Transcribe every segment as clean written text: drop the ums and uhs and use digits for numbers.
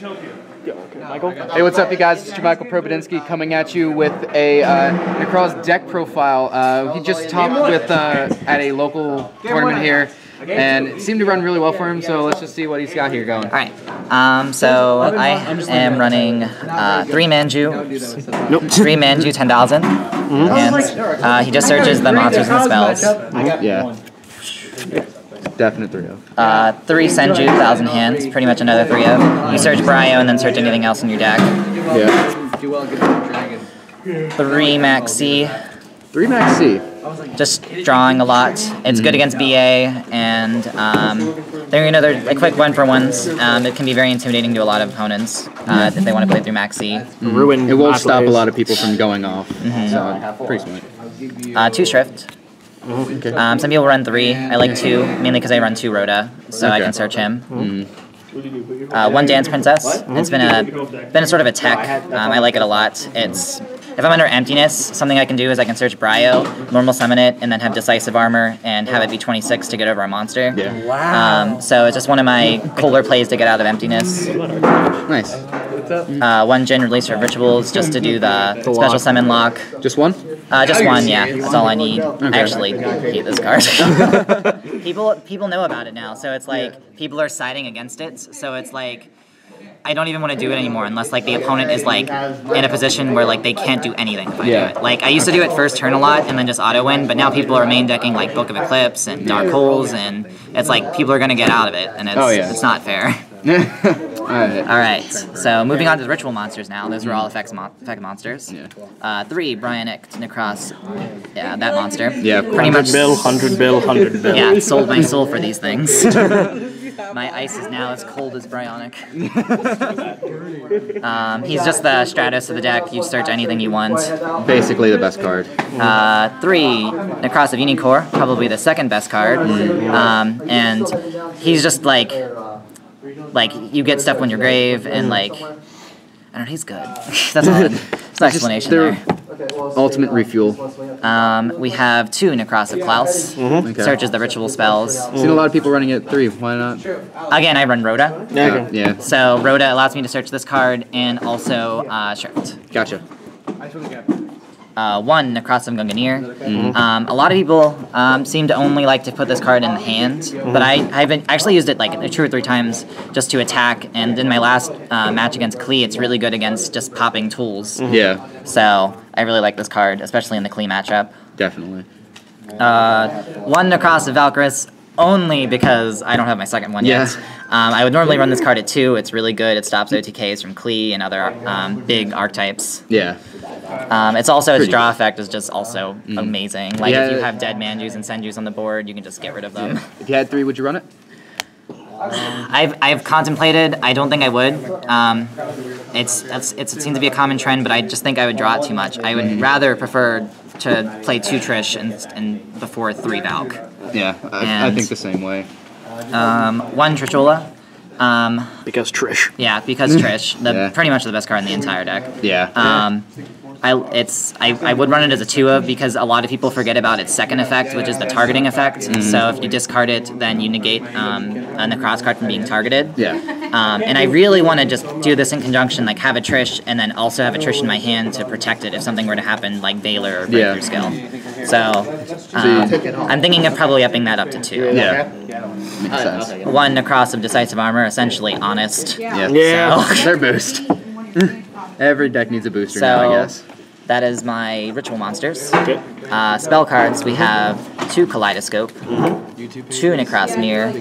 Michael? Hey, what's up, you guys? It's Michael Probodinsky coming at you with a Nekroz deck profile. He just topped with at a local tournament here, and it seemed to run really well for him, so let's just see what he's got here going. Alright, so I am running 3 Manju, Nope. 3 Manju 10,000, and he just searches the monsters and spells. Yeah. Definite 3-0. 3 Senju, 1,000 hands, pretty much another 3-0. You search Bryo and then search anything else in your deck. Yeah. 3 Max C. 3 Max C. Just drawing a lot. It's good against BA, and they're a quick 1-for-1s. It can be very intimidating to a lot of opponents if they want to play through Max C. Ruin. It will stop a lot of people from going off. So pretty smart. 2 Shrift. Okay. Some people run 3. I like 2, mainly because I run 2 Rhoda, so I can search him. 1 Dance Princess. It's been a sort of a tech. I like it a lot. If I'm under emptiness, something I can do is I can search Bryo, normal summon it, and then have decisive armor and have it be 26 to get over a monster. Yeah. Wow. So it's just one of my cooler plays to get out of emptiness. Nice. 1 Jin release for rituals just to do the special summon lock. Just 1? Just 1, yeah. That's all I need. Okay. I actually hate this card. people know about it now, so it's like people are siding against it. So it's like I don't even want to do it anymore unless like the opponent is like in a position where like they can't do anything if I do it. Like I used to do it first turn a lot and then just auto win, but now people are main decking like Book of Eclipse and Dark Holes, and it's like people are gonna get out of it, and it's not fair. Alright, so moving on to the ritual monsters now. Those were all effect monsters. 3 Bryonic Nekroz. Yeah, that monster. Yeah, pretty much. 100 bill. Yeah, sold my soul for these things. My ice is now as cold as Bryonic. He's just the Stratos of the deck. You search anything you want. Basically the best card. 3 Nekroz of Unicorn, probably the second best card. And he's just like you get stuff when you're grave, and like I don't know, he's good. That's all. There's no explanation there. Ultimate refuel. We have 2 Nekroz of Klaus. Searches the ritual spells. I've seen a lot of people running it 3. Why not? Again, I run Rhoda. Yeah. So Rhoda allows me to search this card and also Shrift. Gotcha. 1 Nekroz of Gunganir. A lot of people seem to only like to put this card in the hand, but I've actually used it like 2 or 3 times just to attack, and in my last match against Klee, it's really good against just popping tools. Yeah. So I really like this card, especially in the Klee matchup. Definitely. 1 Nekroz of Valkyris, only because I don't have my second one yet. I would normally run this card at 2. It's really good. It stops OTKs from Klee and other big archetypes. Yeah. It's also its draw effect is just also amazing. Like if you have dead Manjus and Senjus on the board, you can just get rid of them. If you had 3, would you run it? I've contemplated. I don't think I would. It seems to be a common trend, but I just think I would draw it too much. I would rather prefer to play 2 Trish and before 3 Valk. Yeah, I think the same way. 1 Trishola. Because Trish. Yeah, because Trish. Pretty much the best card in the entire deck. Yeah. I would run it as a 2-of because a lot of people forget about its second effect, which is the targeting effect. So if you discard it, then you negate a Nekroz card from being targeted. Yeah. And I really want to just do this in conjunction, like have a Trish and then also have a Trish in my hand to protect it if something were to happen, like Valor or Breakthrough Skill. So I'm thinking of probably upping that up to 2. Yeah. Makes sense. 1 Nekroz of Decisive Armor, essentially honest. Yeah. So, their boost. Every deck needs a booster now, I guess. That is my ritual monsters. Spell cards, we have 2 Kaleidoscope, 2 Nekroz Mirror,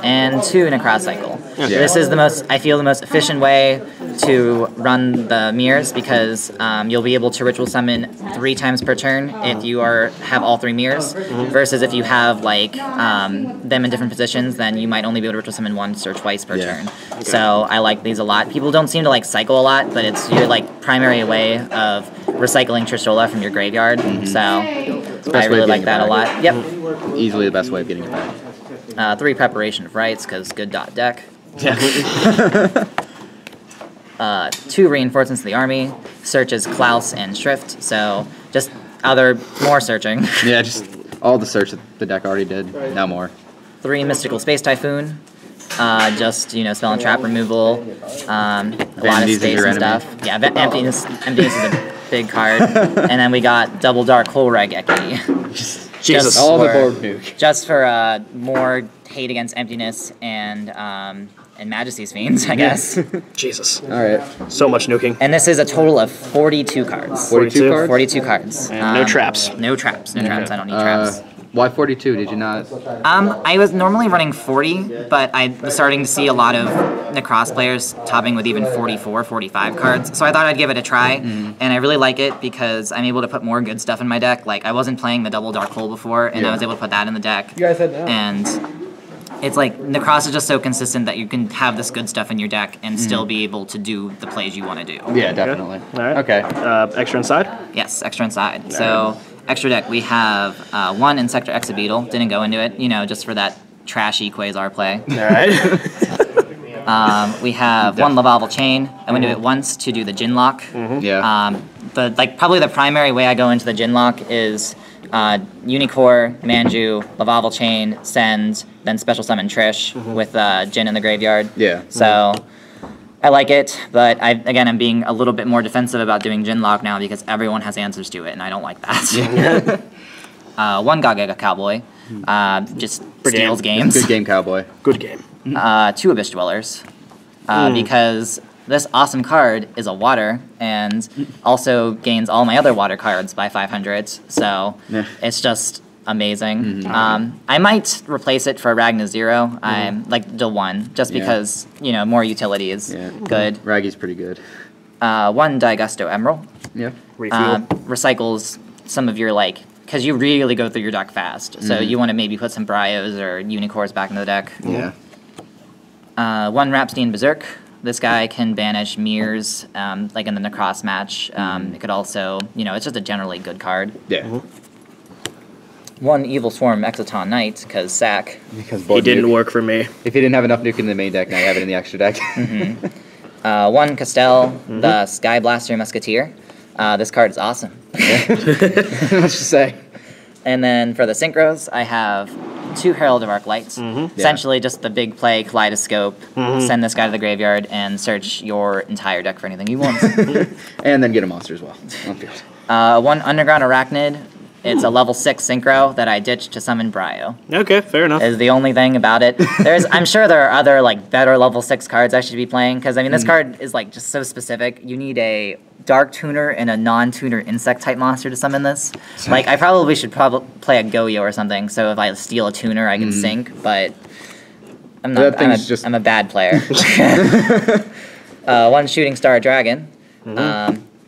and 2 Nekroz Cycle. This is I feel the most efficient way to run the mirrors because you'll be able to ritual summon 3 times per turn if you have all 3 mirrors, versus if you have like them in different positions, then you might only be able to ritual summon once or twice per turn. So I like these a lot. People don't seem to like cycle a lot, but it's your like primary way of recycling Trishola from your graveyard. So I really like that a lot. Yep. Easily the best way of getting it back. 3 Preparation of Rites, because good dot deck. 2 Reinforcements of the Army, searches Klaus and Shrift, so just more searching. Yeah, just all the search that the deck already did, now more. 3 Mystical Space Typhoon, just, you know, spell and trap removal, a lot of space and stuff. Yeah, emptiness is a big card. And then we got double dark hole Regeki. Jesus. All the board nuke. Just for more hate against emptiness and Majesty's Fiends, I guess. Jesus. All right. So much nuking. And this is a total of 42 cards. 42 cards? 42 cards. And no traps. No traps. No traps. I don't need traps. Why 42? Did you not? I was normally running 40, but I was starting to see a lot of Nekroz players topping with even 44, 45 cards. So I thought I'd give it a try, and I really like it because I'm able to put more good stuff in my deck. Like, I wasn't playing the double dark hole before, and I was able to put that in the deck. You guys said no. And it's like, Nekroz is just so consistent that you can have this good stuff in your deck and still be able to do the plays you want to do. Yeah, definitely. All right. Okay. Extra inside? Yes, extra inside. So, extra deck, we have one Insector Exabeetle. Didn't go into it, you know, just for that trashy Quasar play. All right. We have one Lavalval Chain. I went into it once to do the Gin Lock. Yeah. Probably the primary way I go into the Gin Lock is Unicore, Manju, Lavalval Chain, Send, then Special Summon Trish with Jin in the graveyard. Yeah. So I like it, but I'm being a little bit more defensive about doing Gin Lock now because everyone has answers to it, and I don't like that. One Gaga Cowboy, just steals games. Good game, Cowboy. Good game. Two Abyss Dwellers, because this awesome card is a water and also gains all my other water cards by 500, so it's just amazing. I might replace it for Ragna Zero. I'm like the one, just because, you know, more utility is good. Raggy's pretty good. One Digusto Emerald. Yeah. Recycles some of your, like, because you really go through your deck fast, so you want to maybe put some Bryos or Unicores back in the deck. Yeah. One Rapstein Berserk. This guy can banish mirrors, like in the Nekroz match. It could also, you know, it's just a generally good card. Yeah. One Evil Swarm Exoton Knight, because sack. Because He didn't work for me. If you didn't have enough nuke in the main deck, now you have it in the extra deck. One Castell, the Sky Blaster Musketeer. This card is awesome. Let's just say. And then for the Synchros, I have two Herald of Arc Lights. Essentially just the big play Kaleidoscope, send this guy to the graveyard, and search your entire deck for anything you want. And then get a monster as well on field. One Underground Arachnid. It's a level 6 Synchro that I ditched to summon Bryo. Okay, fair enough. Is the only thing about it. I'm sure there are other, like, better level 6 cards I should be playing, because, I mean, this card is, like, just so specific. You need a Dark Tuner and a non-tuner insect-type monster to summon this. Like, I probably should play a Goyo or something, so if I steal a tuner, I can sink, but I'm not. I'm a bad player. One Shooting Star Dragon.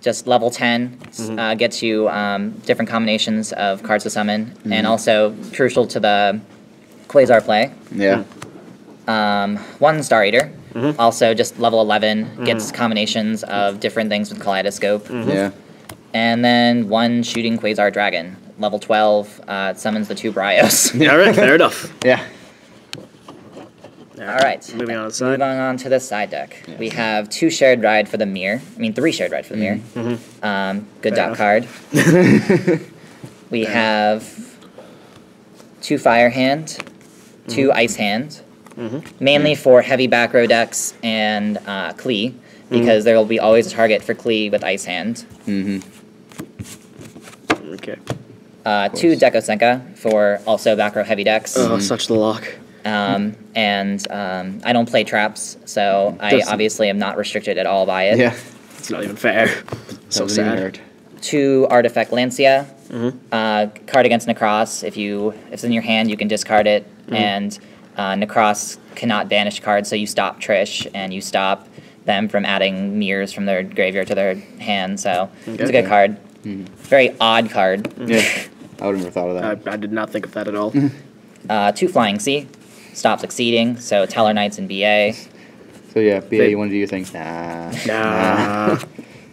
Just level 10 gets you different combinations of cards to summon, and also crucial to the Quasar play. Yeah. One Star Eater, also just level 11, gets combinations of different things with Kaleidoscope. Yeah. And then one Shooting Quasar Dragon, level 12, summons the two Bryos. All right, fair enough. Yeah. All right. Moving on to the side. Moving on to the side deck. Yeah. We have two Shared Ride for the Mirror. I mean, three Shared Ride for the Mirror. Good dot card. We have two Fire Hand, two Ice Hand, mainly for heavy back row decks and Klee, because there will be always a target for Klee with Ice Hand. Okay. Two Deco Senka for also back row heavy decks. Oh, such the lock. And I don't play traps, so I obviously am not restricted at all by it. Yeah. It's not even fair. So sad. Two Artifact Lancia. Card against Nekroz. If it's in your hand, you can discard it, and Nekroz cannot banish cards, so you stop Trish, and you stop them from adding mirrors from their graveyard to their hand, so it's a good card. Very odd card. Yeah, I would have never thought of that. I did not think of that at all. Two Flying Sea. Stop succeeding, so Teller Knights and BA. So yeah, BA, you want to do your things? Nah.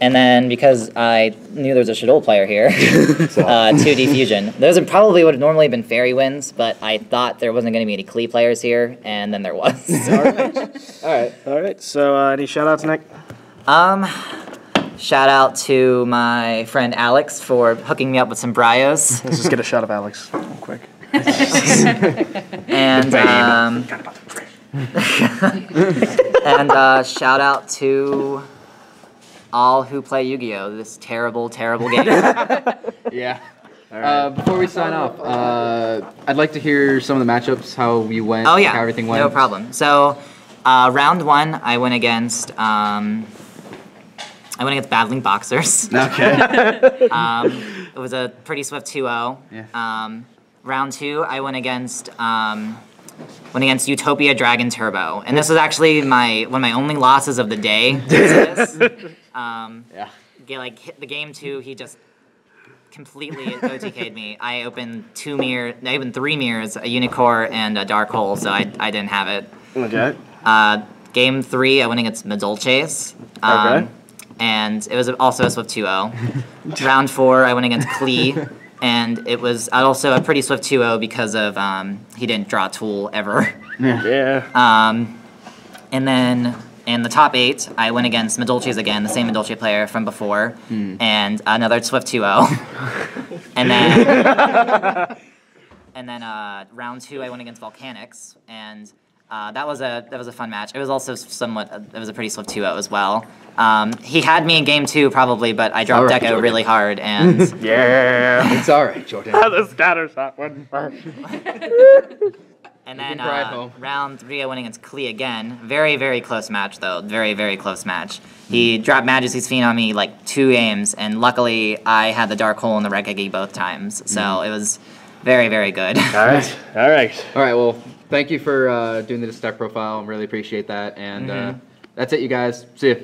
And then, because I knew there was a Shadol player here, two Diffusion. Those probably would have normally been Fairy Winds, but I thought there wasn't going to be any Klee players here, and then there was. All right. So, any shout-outs, Nick? Shout out to my friend Alex for hooking me up with some Bryos. Let's just get a shot of Alex real quick. And And shout out to all who play Yu-Gi-Oh! This terrible, terrible game. Yeah. Before we sign off, I'd like to hear some of the matchups, how you went, Oh yeah, how everything went. no problem. So, round 1, I went against Battling Boxers. Okay. It was a pretty swift 2-0. Yeah. Round 2, I went against Utopia Dragon Turbo, and this was actually one of my only losses of the day. Yeah. Hit the game 2, he just completely OTK'd me. I opened 3 mirrors, a Unicorn and a Dark Hole, so I didn't have it. Okay. Game 3, I went against Medolches. Okay. And it was also a swift 2-0. Round 4, I went against Klee, and it was also a pretty swift 2-0 because of he didn't draw a tool ever. Yeah. And then in the top 8, I went against Medolches again, the same Medolche player from before, and another swift 2-0. And then round 2, I went against Volcanics, and that was a fun match. It was also it was a pretty swift 2-0 as well. He had me in game 2 probably, but I dropped Deco really hard, and Yeah. It's all right, Jordan. The scatter shot wouldn't work. And then round 3, I went against Klee again. Very, very close match, though. Very, very close match. He dropped Majesty's Fiend on me like 2 games, and luckily I had the Dark Hole and the Rekegi both times. So it was very, very good. All right. All right. All right, well, thank you for doing the deck profile. I really appreciate that. And that's it, you guys. See ya.